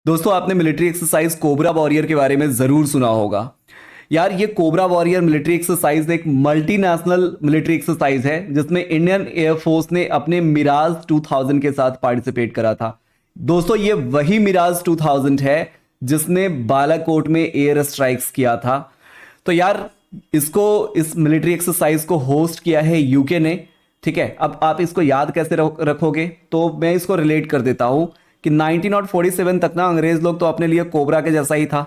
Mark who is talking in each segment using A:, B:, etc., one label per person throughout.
A: दोस्तों आपने military exercise cobra warrior के बारे में जरूर सुना होगा। यार ये कोबरा वॉरियर मिलिट्री एक्सरसाइज एक मल्टीनेशनल मिलिट्री एक्सरसाइज है जिसमें इंडियन एयरफोर्स ने अपने मिराज 2000 के साथ पार्टिसिपेट करा था। दोस्तों ये वही मिराज 2000 है जिसने बालाकोट में एयर स्ट्राइक्स किया था। तो यार इस मिलिट्री एक्सरसाइज को होस्ट किया है यूके ने। ठीक है, अब आप इसको याद कैसे रखोगे, तो मैं इसको रिलेट कर देता हूं कि 1947 तक ना अंग्रेज लोग तो अपने लिए कोबरा के जैसा ही था,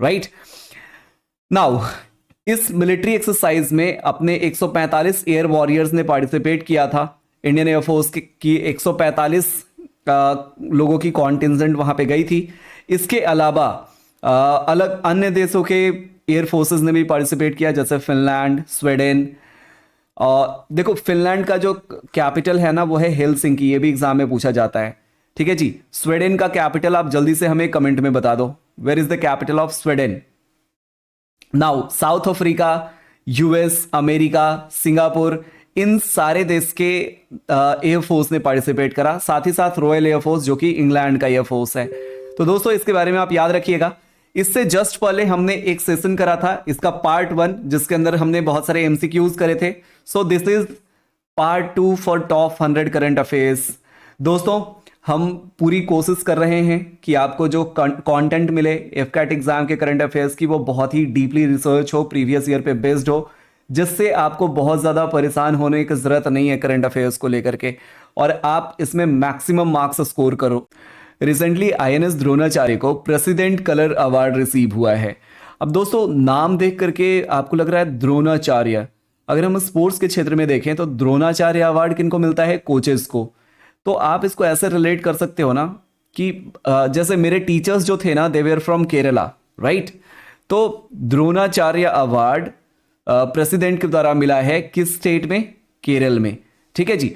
A: राइट। नाउ इस मिलिट्री एक्सरसाइज में अपने 145 एयर वॉरियर्स ने पार्टिसिपेट किया था। इंडियन एयरफोर्स की 145 लोगों की कॉन्टिजेंट वहां पे गई थी। इसके अलावा अलग अन्य देशों के एयर फोर्सेस ने भी पार्टिसिपेट किया, जैसे फिनलैंड, स्वीडन। देखो फिनलैंड का जो कैपिटल है ना वो है हेलसिंकी, ये भी एग्जाम में पूछा जाता है। ठीक है जी, स्वीडन का कैपिटल आप जल्दी से हमें कमेंट में बता दो, where is the capital of Sweden. Now South Africa, US, America, Singapore, इन सारे देश के एयरफोर्स ने पार्टिसिपेट करा, साथ ही साथ रॉयल एयरफोर्स जो कि इंग्लैंड का एयरफोर्स है। तो दोस्तों इसके बारे में आप याद रखिएगा। इससे जस्ट पहले हमने एक सेशन करा था, इसका पार्ट 1, जिसके अंदर हमने बहुत सारे एमसीक्यूज करे थे। So this is part 2 for top 100 current affairs. दोस्तों हम पूरी कोशिश कर रहे हैं कि आपको जो कंटेंट मिले एफकैट एग्जाम के करंट अफेयर्स की वो बहुत ही डीपली रिसर्च हो, प्रीवियस ईयर पे बेस्ड हो, जिससे आपको बहुत ज़्यादा परेशान होने की ज़रूरत नहीं है करंट अफेयर्स को लेकर के, और आप इसमें मैक्सिमम मार्क्स स्कोर करो। रिसेंटली आईएनएस द्रोणाचार्य को प्रेसिडेंट कलर अवार्ड रिसीव हुआ है। अब दोस्तों नाम देख करके आपको लग रहा है द्रोणाचार्य, अगर हम स्पोर्ट्स के क्षेत्र में देखें तो द्रोणाचार्य अवार्ड किनको मिलता है? कोचेस को। तो आप इसको ऐसे रिलेट कर सकते हो ना कि जैसे मेरे टीचर्स जो थे ना, they were from Kerala, right. तो द्रोणाचार्य अवार्ड प्रेसिडेंट के द्वारा मिला है किस स्टेट में? केरल में। ठीक है जी,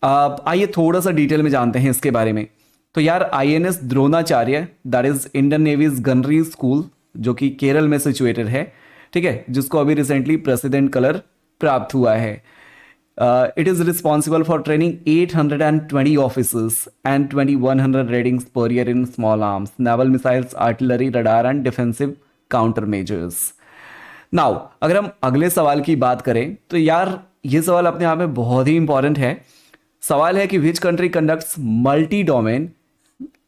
A: आइए थोड़ा सा डिटेल में जानते हैं इसके बारे में। तो यार INS Dronacharya that is Indian navy's gunnery school जो कि केरल में सिचुएटेड है, ठीक है, जिसको अभी रिसेंटली प्रेसिडेंट कलर प्राप्त हुआ है। It is responsible for training 820 officers and 2100 ratings per year in small arms, naval missiles, artillery, radar and defensive countermeasures. Now, अगर हम अगले सवाल की बात करें तो यार ये सवाल अपने आप में बहुत ही इंपॉर्टेंट है। सवाल है कि which country conducts multi domain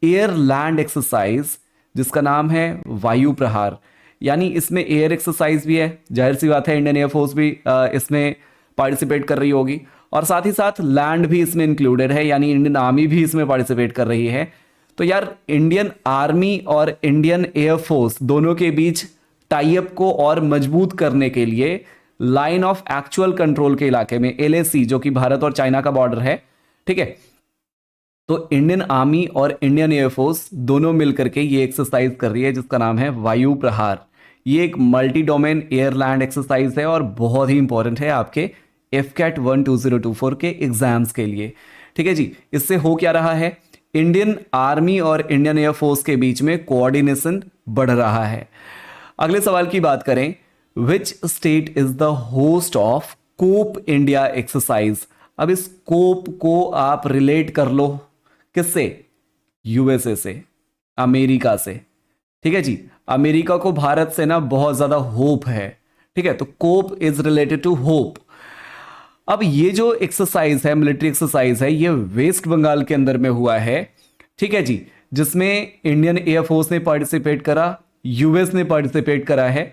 A: air land exercise जिसका नाम है वायु प्रहार। यानी इसमें एयर एक्सरसाइज भी है, जाहिर सी बात है इंडियन एयरफोर्स भी इसमें पार्टिसिपेट कर रही होगी, और साथ ही साथ लैंड भी इसमें इंक्लूडेड है, यानी इंडियन आर्मी भी इसमें पार्टिसिपेट कर रही है। तो यार इंडियन आर्मी और इंडियन एयरफोर्स दोनों के बीच टाई अप को और मजबूत करने के लिए लाइन ऑफ एक्चुअल कंट्रोल के इलाके में एलएसी, जो कि भारत और चाइना का बॉर्डर है, ठीक है, तो इंडियन आर्मी और इंडियन एयरफोर्स दोनों मिलकर के ये एक्सरसाइज कर रही है जिसका नाम है वायु प्रहार। ये एक multi domain air land exercise है और बहुत ही इंपॉर्टेंट है आपके एफकैट 12024 के एग्जाम्स के लिए। ठीक है जी, इससे हो क्या रहा है? इंडियन आर्मी और इंडियन एयरफोर्स के बीच में कोऑर्डिनेशन बढ़ रहा है। अगले सवाल की बात करें, which state is the host of Cope India exercise. अब इस कोप को आप रिलेट कर लो किससे? यूएसए से, अमेरिका से। ठीक है जी, अमेरिका को भारत से ना बहुत ज्यादा होप है, ठीक है, तो कोप इज रिलेटेड टू होप। अब ये जो एक्सरसाइज है, मिलिट्री एक्सरसाइज है, ये वेस्ट बंगाल के अंदर में हुआ है, ठीक है जी, जिसमें इंडियन एयरफोर्स ने पार्टिसिपेट करा, यूएस ने पार्टिसिपेट करा है,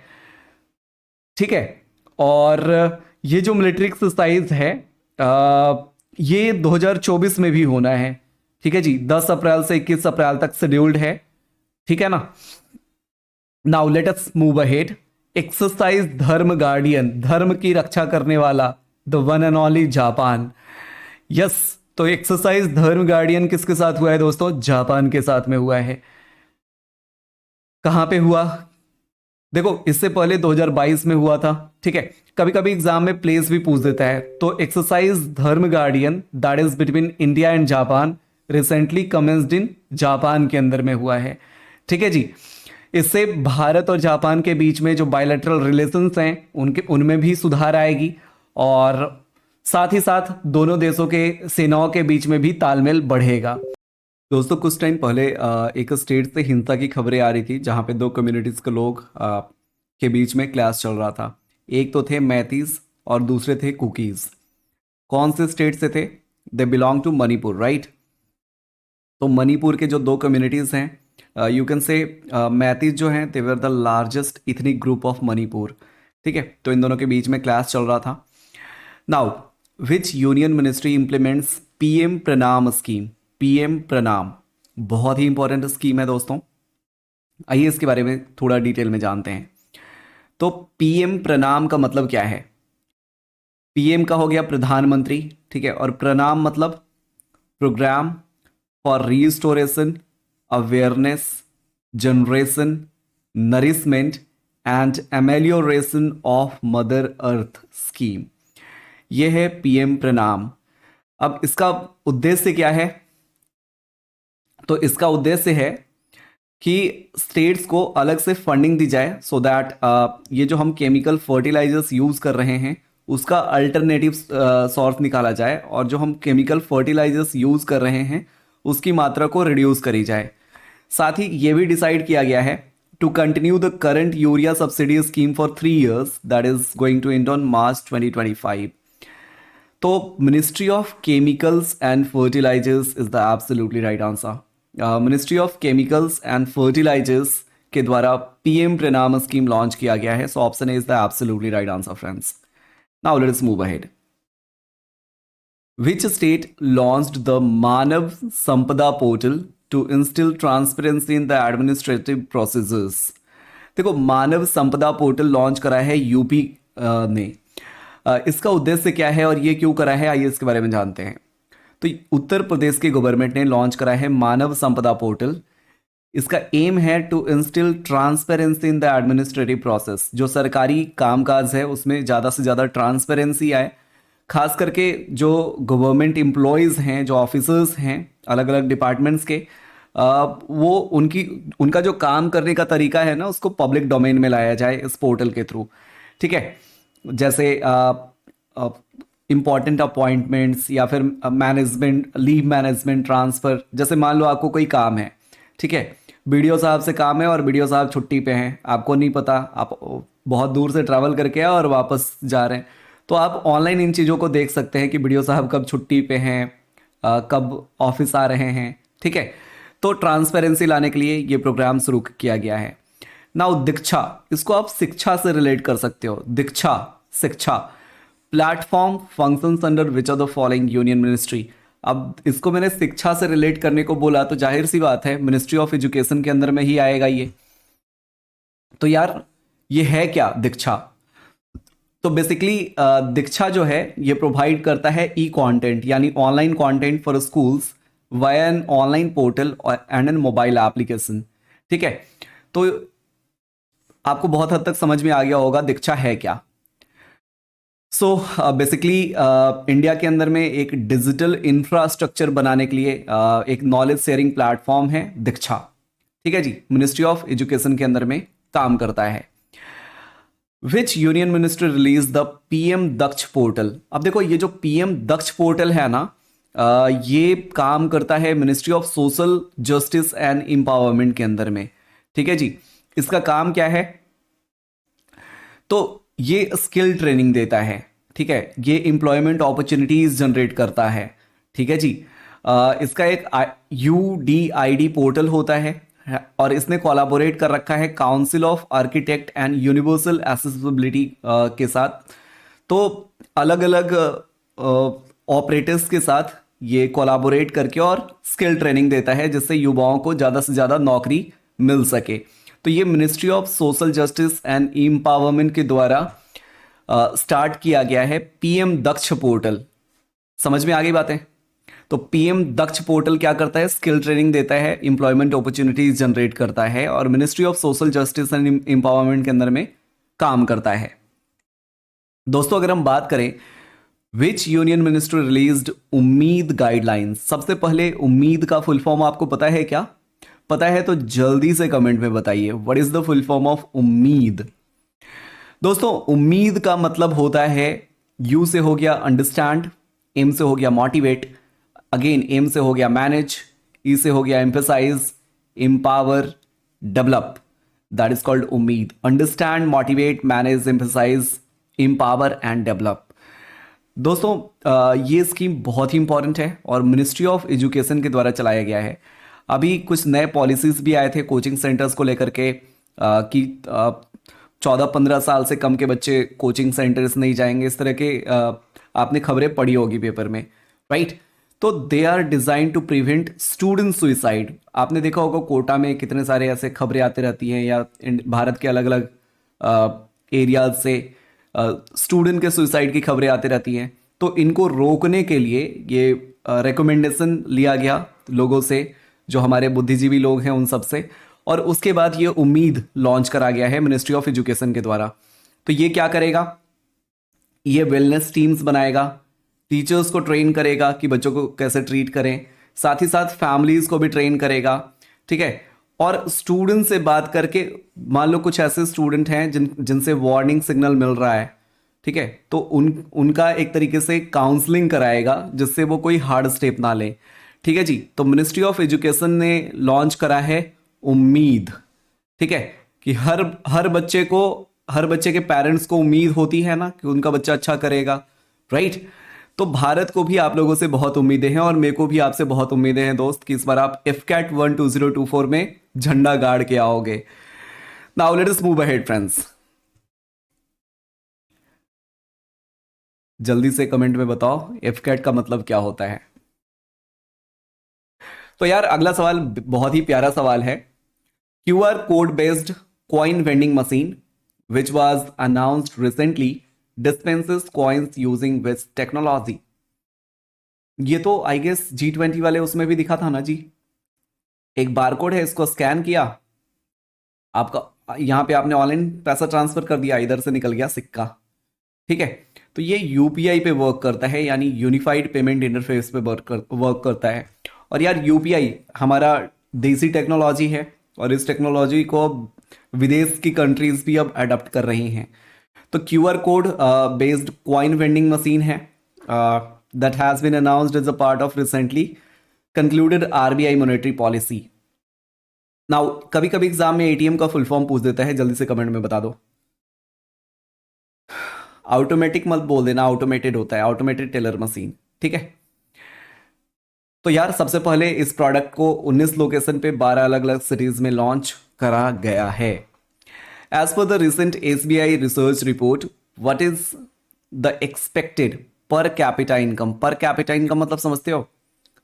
A: ठीक है। और ये जो मिलिट्री एक्सरसाइज है ये 2024 में भी होना है, ठीक है जी, 10 अप्रैल से 21 अप्रैल तक शेड्यूल्ड है, ठीक है ना। Now let us move ahead. Exercise धर्म गार्डियन, धर्म की रक्षा करने वाला, the one and only Japan. Yes, तो एक्सरसाइज धर्म गार्डियन किसके साथ हुआ है दोस्तों? जापान के साथ में हुआ है। कहां पे हुआ? देखो इससे पहले 2022 में हुआ था, ठीक है, कभी कभी एग्जाम में प्लेस भी पूछ देता है। तो एक्सरसाइज धर्म guardian that is between India and Japan recently commenced in Japan के अंदर में हुआ है, ठीक है जी। इससे भारत और जापान के बीच में जो बायलैटरल रिलेशंस हैं उनमें भी सुधार आएगी, और साथ ही साथ दोनों देशों के सेनाओं के बीच में भी तालमेल बढ़ेगा। दोस्तों कुछ टाइम पहले एक स्टेट से हिंसा की खबरें आ रही थी जहां पे दो कम्युनिटीज के लोग के बीच में क्लैश चल रहा था। एक तो थे मैतीज और दूसरे थे कुकीज। कौन से स्टेट से थे? They belong to Manipur, right. तो मणिपुर के जो दो कम्युनिटीज हैं, यू कैन से मैतीज जो हैं they were the largest ethnic group of Manipur. ठीक है, तो इन दोनों के बीच में क्लैश चल रहा था। Now which union ministry implements PM Pranam scheme? PM प्रणाम बहुत ही इंपॉर्टेंट स्कीम है दोस्तों। आइए इसके बारे में थोड़ा डिटेल में जानते हैं। तो पीएम प्रणाम का मतलब क्या है? पीएम का हो गया प्रधानमंत्री, ठीक है, और प्रणाम मतलब programme for restoration, awareness, generation, nourishment and amelioration of mother earth scheme. यह है पीएम प्रणाम। अब इसका उद्देश्य क्या है? तो इसका उद्देश्य है कि स्टेट्स को अलग से फंडिंग दी जाए सो दैट ये जो हम केमिकल फर्टिलाइजर्स यूज़ कर रहे हैं उसका अल्टरनेटिव सोर्स निकाला जाए, और जो हम केमिकल फर्टिलाइजर्स यूज़ कर रहे हैं उसकी मात्रा को रिड्यूस करी जाए। साथ ही ये भी डिसाइड किया गया है to continue the current urea subsidy scheme for 3 years, that is going to end on March 2025। तो ministry of chemicals and fertilisers is the absolutely right answer. Ministry of chemicals and fertilisers के द्वारा PM Pranam scheme launch किया गया है। So option A is the absolutely right answer friends. Now let's move ahead. Which state launched the Manav Sampada portal to instill transparency in the administrative processes? देखो, मानव संपदा portal launch करा है UP ने। इसका उद्देश्य क्या है और ये क्यों करा है, आइए इसके बारे में जानते हैं। तो उत्तर प्रदेश की गवर्नमेंट ने लॉन्च करा है मानव संपदा पोर्टल। इसका एम है to instil transparency in the administrative process. जो सरकारी कामकाज है उसमें ज़्यादा से ज़्यादा ट्रांसपेरेंसी आए, खास करके जो गवर्नमेंट एम्प्लॉयज़ हैं, जो ऑफिसर्स हैं अलग अलग डिपार्टमेंट्स के, वो उनका जो काम करने का तरीका है ना उसको पब्लिक डोमेन में लाया जाए इस पोर्टल के थ्रू। ठीक है, जैसे इंपॉर्टेंट अपॉइंटमेंट्स या फिर मैनेजमेंट, लीव मैनेजमेंट, ट्रांसफ़र। जैसे मान लो आपको कोई काम है, ठीक है, बीडीओ साहब से काम है और बीडीओ साहब छुट्टी पे हैं, आपको नहीं पता, आप बहुत दूर से ट्रैवल करके आए और वापस जा रहे हैं, तो आप ऑनलाइन इन चीज़ों को देख सकते हैं कि बीडीओ साहब कब छुट्टी पे हैं, कब ऑफिस आ रहे हैं। ठीक है, तो ट्रांसपेरेंसी लाने के लिए ये प्रोग्राम शुरू किया गया है। नाउ दीक्षा, इसको आप शिक्षा से रिलेट कर सकते हो। दीक्षा, शिक्षा, platform functions under which of the following union ministry. अब इसको मैंने शिक्षा से रिलेट करने को बोला तो जाहिर सी बात है मिनिस्ट्री ऑफ एजुकेशन के अंदर में ही आएगा ये। तो यार ये है क्या दीक्षा? तो बेसिकली दीक्षा जो है ये प्रोवाइड करता है ई कंटेंट यानी online content for schools via an online portal and an mobile application. ठीक है, तो आपको बहुत हद तक समझ में आ गया होगा दीक्षा है क्या। सो बेसिकली इंडिया के अंदर में एक डिजिटल इंफ्रास्ट्रक्चर बनाने के लिए एक नॉलेज शेयरिंग प्लेटफॉर्म है दीक्षा। ठीक है जी, मिनिस्ट्री ऑफ एजुकेशन के अंदर में काम करता है। Which union ministry release the PM Daksh portal? अब देखो ये जो पीएम दक्ष पोर्टल है ना, ये काम करता है ministry of social justice and empowerment के अंदर में। ठीक है जी, इसका काम क्या है? तो ये स्किल ट्रेनिंग देता है। ठीक है, ये एम्प्लॉयमेंट अपॉर्चुनिटीज जनरेट करता है। ठीक है जी, इसका एक UDID पोर्टल होता है और इसने कोलैबोरेट कर रखा है council of architect and universal accessibility के साथ। तो अलग अलग ऑपरेटर्स के साथ ये कोलैबोरेट करके और स्किल ट्रेनिंग देता है जिससे युवाओं को ज़्यादा से ज़्यादा नौकरी मिल सके। तो ये ministry of social justice and empowerment के द्वारा स्टार्ट किया गया है पीएम दक्ष पोर्टल। समझ में आ गई बातें? तो पीएम दक्ष पोर्टल क्या करता है? स्किल ट्रेनिंग देता है, एम्प्लॉयमेंट अपॉर्चुनिटीज जनरेट करता है और ministry of social justice and empowerment के अंदर में काम करता है। दोस्तों अगर हम बात करें विच यूनियन मिनिस्ट्री रिलीज्ड उम्मीद गाइडलाइंस, सबसे पहले उम्मीद का फुल फॉर्म आपको पता है क्या? पता है तो जल्दी से कमेंट में बताइए what is the full form of उम्मीद। दोस्तों उम्मीद का मतलब होता है, यू से हो गया अंडरस्टैंड, एम से हो गया मोटिवेट, अगेन एम से हो गया मैनेज, ई से हो गया emphasize, empower, develop, that is called Ummeed. Understand, motivate, manage, emphasize, empower and develop. दोस्तों ये स्कीम बहुत ही इंपॉर्टेंट है और मिनिस्ट्री ऑफ एजुकेशन के द्वारा चलाया गया है। अभी कुछ नए पॉलिसीज भी आए थे कोचिंग सेंटर्स को लेकर के कि 14-15 साल से कम के बच्चे कोचिंग सेंटर्स नहीं जाएंगे, इस तरह के आपने खबरें पढ़ी होगी पेपर में, राइट। तो they are design to prevent student suicide. आपने देखा होगा कोटा में कितने सारे ऐसे खबरें आती रहती हैं, या भारत के अलग अलग एरियाज से स्टूडेंट के सुइसाइड की खबरें आती रहती हैं। तो इनको रोकने के लिए ये रिकमेंडेशन लिया गया लोगों से, जो हमारे बुद्धिजीवी लोग हैं उन सब से, और उसके बाद ये उम्मीद लॉन्च करा गया है मिनिस्ट्री ऑफ एजुकेशन के द्वारा। तो ये क्या करेगा, ये वेलनेस टीम्स बनाएगा, टीचर्स को ट्रेन करेगा कि बच्चों को कैसे ट्रीट करें, साथ ही साथ फैमिलीज को भी ट्रेन करेगा, ठीक है। और स्टूडेंट से बात करके, मान लो कुछ ऐसे स्टूडेंट हैं जिनसे वार्निंग सिग्नल मिल रहा है, ठीक है, तो उनका एक तरीके से काउंसलिंग कराएगा जिससे वो कोई हार्ड स्टेप ना ले, ठीक है जी। तो मिनिस्ट्री ऑफ एजुकेशन ने लॉन्च करा है उम्मीद, ठीक है, कि हर बच्चे के पेरेंट्स को उम्मीद होती है ना कि उनका बच्चा अच्छा करेगा, राइट। तो भारत को भी आप लोगों से बहुत उम्मीदें हैं और मेरे को भी आपसे बहुत उम्मीदें हैं दोस्त कि इस बार आप FCAT 1 2024 में झंडा गाड़ के आओगे। Now let us move ahead friends. जल्दी से कमेंट में बताओ FCAT का मतलब क्या होता है। तो यार अगला सवाल बहुत ही प्यारा सवाल है। QR code based coin vending machine which was announced recently dispenses coins using which technology। ये तो आई गेस G20 वाले उसमें भी दिखा था ना जी। एक बारकोड है, इसको स्कैन किया, आपका यहां पे आपने ऑनलाइन पैसा ट्रांसफर कर दिया, इधर से निकल गया सिक्का, ठीक है। तो ये UPI पे वर्क करता है, यानी यूनिफाइड पेमेंट इंटरफेस पे वर्क करता है। और यार UPI हमारा देसी टेक्नोलॉजी है और इस टेक्नोलॉजी को विदेश की कंट्रीज भी अब अडॉप्ट कर रही हैं। तो QR code based coin vending machine है that has been announced as a part of recently concluded RBI monetary policy. Now कभी कभी एग्जाम में ATM का फुल फॉर्म पूछ देता है, जल्दी से कमेंट में बता दो। ऑटोमेटिक मत बोल देना, ऑटोमेटेड होता है, ऑटोमेटेड टेलर मशीन, ठीक है। तो यार सबसे पहले इस प्रोडक्ट को 19 लोकेशन पे 12 अलग अलग सिटीज में लॉन्च करा गया है। As per the recent SBI research report, what is the expected per capita income. Per capita income मतलब समझते हो,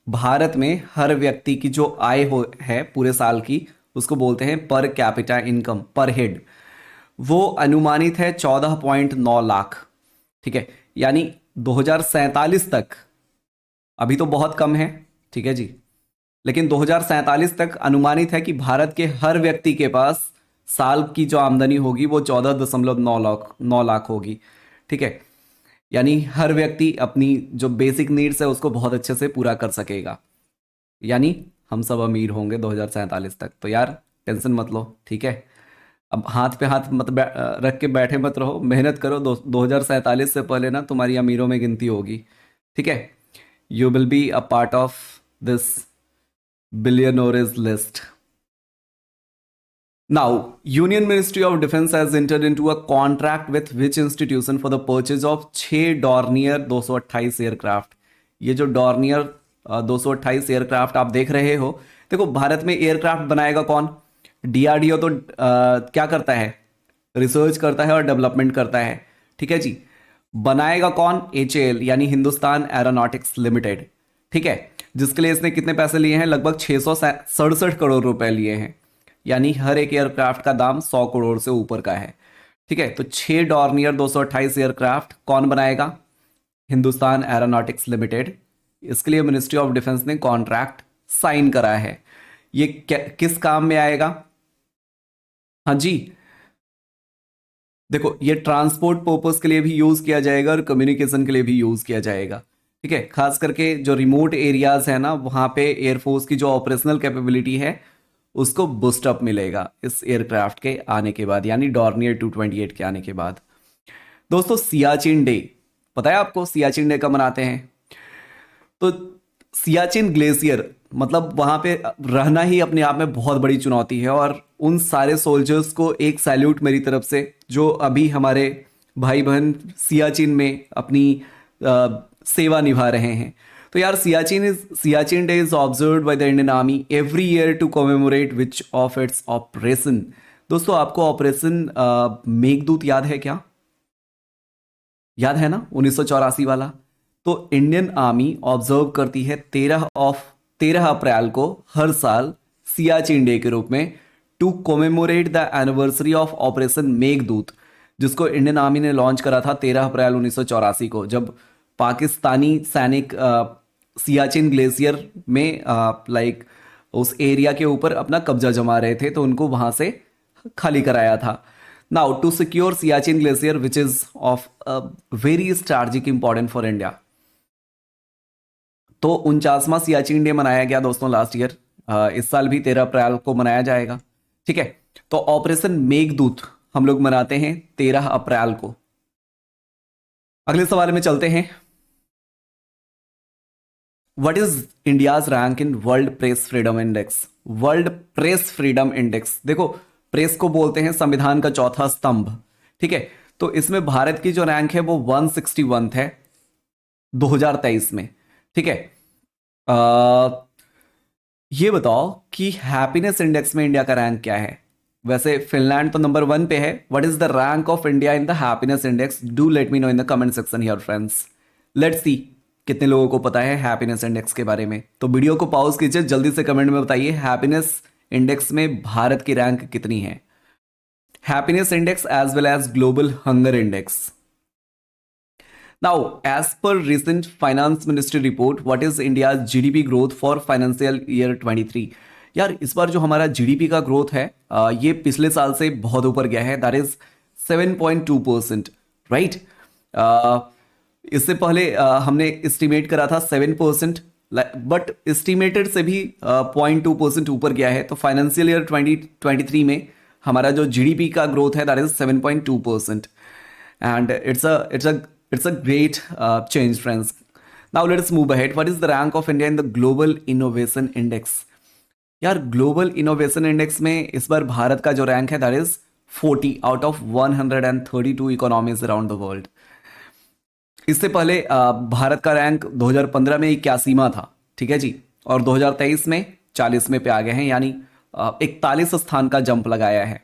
A: भारत में हर व्यक्ति की जो आय है पूरे साल की, उसको बोलते हैं पर कैपिटा इनकम, पर हेड। वो अनुमानित है 14.9 लाख, ठीक है, यानी 2047 तक, अभी तो बहुत कम है, ठीक है जी, लेकिन 2047 तक अनुमानित है कि भारत के हर व्यक्ति के पास साल की जो आमदनी होगी वो 14.9 लाख होगी, ठीक है। यानी हर व्यक्ति अपनी जो बेसिक नीड्स है उसको बहुत अच्छे से पूरा कर सकेगा, यानी हम सब अमीर होंगे 2047 तक। तो यार टेंशन मत लो, ठीक है। अब हाथ पे हाथ मत रख के बैठे मत रहो, मेहनत करो। 2047 से पहले ना तुम्हारी अमीरों में गिनती होगी, ठीक है। You will be a part of this billionaires list. Now, Union Ministry of Defense has entered into a contract with which institution for the purchase of 6 Dornier 228 aircraft. ये जो Dornier 228 एयरक्राफ्ट आप देख रहे हो, देखो भारत में एयरक्राफ्ट बनाएगा कौन? DRDO तो क्या करता है, रिसर्च करता है और डेवलपमेंट करता है, ठीक है जी। बनाएगा कौन? HAL यानी हिंदुस्तान एरोनॉटिक्स लिमिटेड, ठीक है, जिसके लिए इसने कितने पैसे लिए हैं? लगभग 667 करोड़ रुपए लिए हैं, यानी हर एक एयरक्राफ्ट का दाम 100 करोड़ से ऊपर का है, ठीक है। तो 6 डॉर्नियर 228 एयरक्राफ्ट कौन बनाएगा? Hindustan aeronautics limited. इसके लिए मिनिस्ट्री ऑफ डिफेंस ने कॉन्ट्रैक्ट साइन करा है। ये किस काम में आएगा? हाँ जी, देखो ये ट्रांसपोर्ट पर्पस के लिए भी यूज किया जाएगा और कम्युनिकेशन के लिए भी यूज किया जाएगा, ठीक है। खास करके जो रिमोट एरियाज है ना, वहां पे एयरफोर्स की जो ऑपरेशनल कैपेबिलिटी है उसको बूस्ट अप मिलेगा इस एयरक्राफ्ट के आने के बाद, यानी डॉर्नियर 228 के आने के बाद। दोस्तों सियाचिन डे पता है आपको? सियाचिन डे कब मनाते हैं? तो सियाचिन ग्लेशियर मतलब वहाँ पे रहना ही अपने आप में बहुत बड़ी चुनौती है। और उन सारे सोल्जर्स को एक सैल्यूट मेरी तरफ से, जो अभी हमारे भाई बहन सियाचिन में अपनी सेवा निभा रहे हैं। तो यार Siachen day is observed by the Indian army every year to commemorate which of its operation. दोस्तों, आपको ऑपरेशन मेघदूत याद है क्या? याद है ना, 1984 वाला। तो इंडियन आर्मी ऑब्जर्व करती है 13 अप्रैल को हर साल सियाचिन डे के रूप में, to commemorate the anniversary of operation Meghdoot, जिसको इंडियन आर्मी ने लॉन्च करा था 13 अप्रैल 1984 को, जब पाकिस्तानी सैनिक सियाचिन ग्लेशियर में लाइक उस एरिया के ऊपर अपना कब्जा जमा रहे थे, तो उनको वहां से खाली कराया था। Now to secure Siachen glacier which is of very strategic important for India. तो 49वां सियाचिन डे मनाया गया दोस्तों लास्ट ईयर। इस साल भी 13 अप्रैल को मनाया जाएगा। ठीक है, तो ऑपरेशन मेघदूत हम लोग मनाते हैं 13 अप्रैल को। अगले सवाल में चलते हैं। What is India's rank in world press freedom index? World press freedom index, देखो प्रेस को बोलते हैं संविधान का चौथा स्तंभ। ठीक है, तो इसमें भारत की जो रैंक है वो 161 है 2023 में। ठीक है, ये बताओ कि हैप्पीनेस इंडेक्स में इंडिया का रैंक क्या है? वैसे फिनलैंड तो नंबर 1 पे है। What is the rank of India in the happiness index? Do let me know in the comment section here friends. Let's see कितने लोगों को पता है हैप्पीनेस इंडेक्स के बारे में। तो वीडियो को पॉज कीजिए, जल्दी से कमेंट में बताइए हैप्पीनेस इंडेक्स में भारत की रैंक कितनी है। Happiness index as well as global hunger index. Now, as per recent finance ministry report, what is India's GDP growth for financial year 23? यार इस बार जो हमारा जीडीपी का ग्रोथ है ये पिछले साल से बहुत ऊपर गया है, दैट इज 7.2%, राइट। इससे पहले हमने एस्टिमेट करा था 7%, बट एस्टिमेटेड से भी 0.2% ऊपर गया है। तो फाइनेंशियल ईयर 2023 में हमारा जो जीडीपी का ग्रोथ है that is 7.2%, and it's a great change, friends. Now let us move ahead. What is the rank of India in the Global Innovation Index? यार ग्लोबल इनोवेशन इंडेक्स में इस बार भारत का जो रैंक है that is 40 out of 132 economies around the world. इससे पहले भारत का rank 2015 में 81वां था, ठीक है जी, और 2023 में 40वें पे आ गए हैं, यानी 41 स्थान का जंप लगाया है।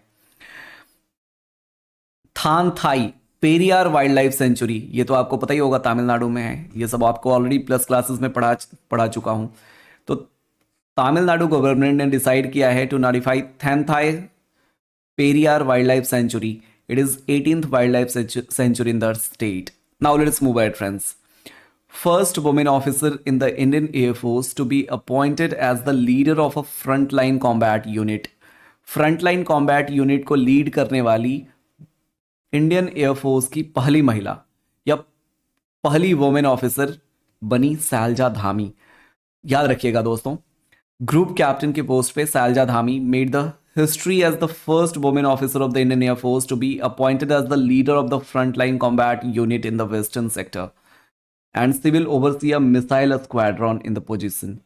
A: Thanthai Periyar wildlife sanctuary, ये तो आपको पता ही होगा तमिलनाडु में है। ये सब आपको ऑलरेडी प्लस क्लासेस में पढ़ा चुका हूं। तो तमिलनाडु गवर्नमेंट ने डिसाइड किया है to notify Thanthai Periyar wildlife sanctuary. It is 18th wildlife sanctuary in the state. Now let's move ahead friends. First women officer in the Indian air force to be appointed as the leader of a frontline combat unit. Frontline combat unit को lead करने वाली Indian air force की पहली महिला या पहली women officer बनी सैलजा धामी। याद रखिएगा दोस्तों, ग्रुप कैप्टन के पोस्ट पे Shaliza Dhami made the history as the first women officer of the Indian air force to be appointed as the leader of the front line combat unit in the western sector and civil overseer missile squadron in the position.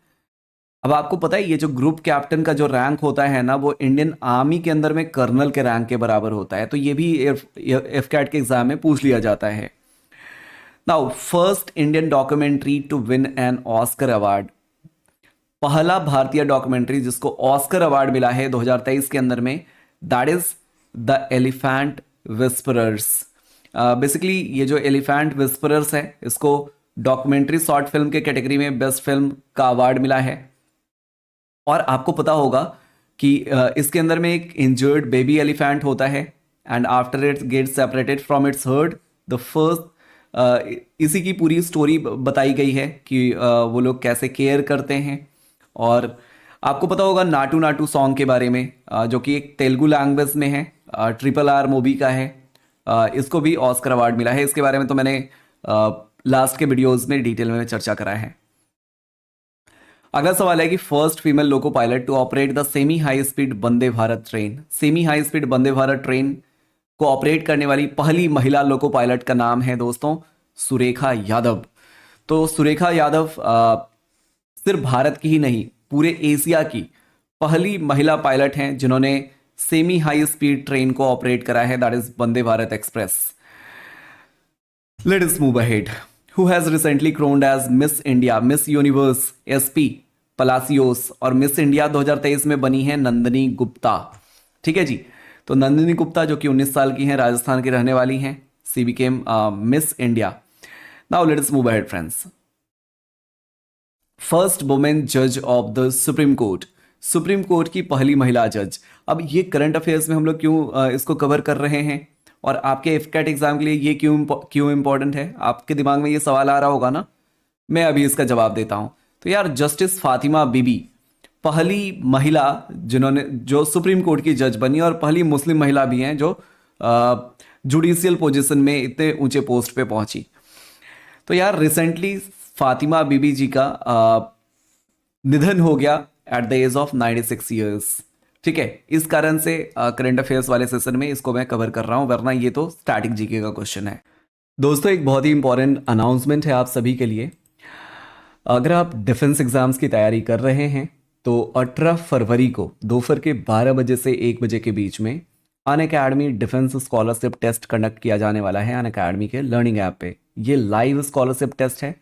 A: अब आपको पता है ये जो group captain का जो rank होता है ना, वो इंडियन आर्मी के अंदर में कर्नल के रैंक के बराबर होता है। तो ये भी एफकैट के एग्जाम में पूछ लिया जाता है। Now first Indian documentary to win an Oscar award. पहला भारतीय डॉक्यूमेंट्री जिसको ऑस्कर अवार्ड मिला है 2023 के अंदर में, that is the elephant whisperers. Basically ये जो एलिफेंट विस्परर्स है, इसको डॉक्यूमेंट्री शॉर्ट फिल्म के कैटेगरी में बेस्ट फिल्म का अवार्ड मिला है। और आपको पता होगा कि इसके अंदर में एक इंजर्ड बेबी एलिफेंट होता है, and after it gets separated from its herd the first. इसी की पूरी स्टोरी बताई गई है कि वो लोग कैसे केयर करते हैं। और आपको पता होगा नाटू नाटू सॉन्ग के बारे में, जो कि एक तेलुगु लैंग्वेज में है, RRR मूवी का है। इसको भी ऑस्कर अवार्ड मिला है। इसके बारे में तो मैंने लास्ट के वीडियोस में डिटेल में चर्चा करा है। अगला सवाल है कि first female loco pilot to operate the semi high speed Vande Bharat train. Semi high speed Vande Bharat train को ऑपरेट करने वाली पहली महिला लोको पायलट का नाम है दोस्तों सुरेखा यादव। तो सुरेखा यादव सिर्फ भारत की ही नहीं पूरे एशिया की पहली महिला पायलट हैं जिन्होंने सेमी हाई स्पीड ट्रेन को ऑपरेट करा है, that is Vande Bharat Express. Let us move ahead. Who has recently crowned as Miss India, Miss Universe SP Palacios, और मिस इंडिया 2023 में बनी है नंदिनी गुप्ता। ठीक है जी, तो नंदिनी गुप्ता जो कि 19 साल की हैं, राजस्थान की रहने वाली हैं, she became Miss India. Now let us move ahead friends. First women जज of the Supreme Court, Supreme Court की पहली महिला जज। अब ये करंट अफेयर्स में हम लोग क्यों इसको कवर कर रहे हैं, और आपके एफकेट एग्जाम के लिए ये क्यों इंपॉर्टेंट है, आपके दिमाग में ये सवाल आ रहा होगा ना, मैं अभी इसका जवाब देता हूं। तो यार जस्टिस फातिमा बीबी पहली महिला जिन्होंने जो सुप्रीम कोर्ट की जज बनी, और पहली मुस्लिम महिला भी हैं जो जुडिशियल पोजीशन में इतने ऊंचे पोस्ट पे पहुंची। तो यार रिसेंटली फातिमा बीबी जी का निधन हो गया at the age of 96 years. ठीक है, इस कारण से करंट अफेयर्स वाले सेशन में इसको मैं कवर कर रहा हूं, वरना ये तो स्टैटिक जीके का क्वेश्चन है। दोस्तों एक बहुत ही इंपॉर्टेंट अनाउंसमेंट है आप सभी के लिए। अगर आप डिफेंस एग्जाम्स की तैयारी कर रहे हैं तो 18 फरवरी को दोपहर के 12 बजे से 1 बजे के बीच में Unacademy defence scholarship test conduct किया जाने वाला है अनअकैडमी के लर्निंग ऐप पे। ये लाइव स्कॉलरशिप टेस्ट है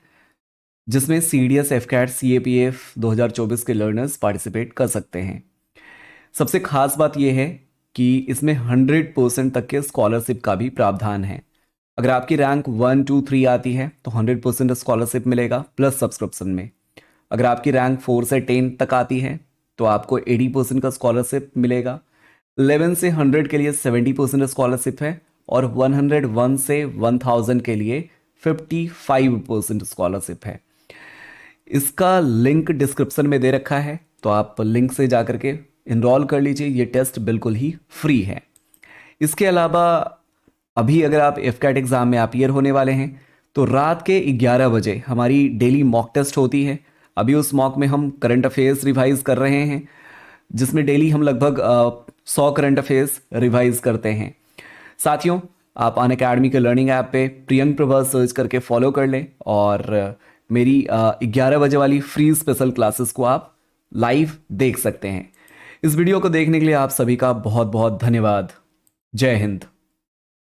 A: जिसमें CDS, FCAT, CAPF 2024 के लर्नर्स पार्टिसिपेट कर सकते हैं। सबसे खास बात यह है कि इसमें 100% तक के स्कॉलरशिप का भी प्रावधान है। अगर आपकी रैंक 1, 2, 3 आती है तो 100% स्कॉलरशिप मिलेगा प्लस सब्सक्रिप्शन में। अगर आपकी रैंक 4 से 10 तक आती है तो आपको 80% का स्कॉलरशिप मिलेगा। 11 से 100 के लिए 70% स्कॉलरशिप है, और 101 से 1000 के लिए 55% स्कॉलरशिप है। इसका लिंक डिस्क्रिप्शन में दे रखा है, तो आप लिंक से जाकर के इनरोल कर लीजिए। ये टेस्ट बिल्कुल ही फ्री है। इसके अलावा अभी अगर आप एफकैट एग्जाम में अपीयर होने वाले हैं तो रात के 11 बजे हमारी डेली मॉक टेस्ट होती है। अभी उस मॉक में हम करंट अफेयर्स रिवाइज कर रहे हैं, जिसमें डेली हम लगभग 100 करंट अफेयर्स रिवाइज करते हैं। साथियों आप अनअकैडमी के लर्निंग ऐप पे प्रियंक प्रभा सर्च करके फॉलो कर लें, और मेरी 11 बजे वाली फ्री स्पेशल क्लासेस को आप लाइव देख सकते हैं। इस वीडियो को देखने के लिए आप सभी का बहुत बहुत धन्यवाद। जय हिंद।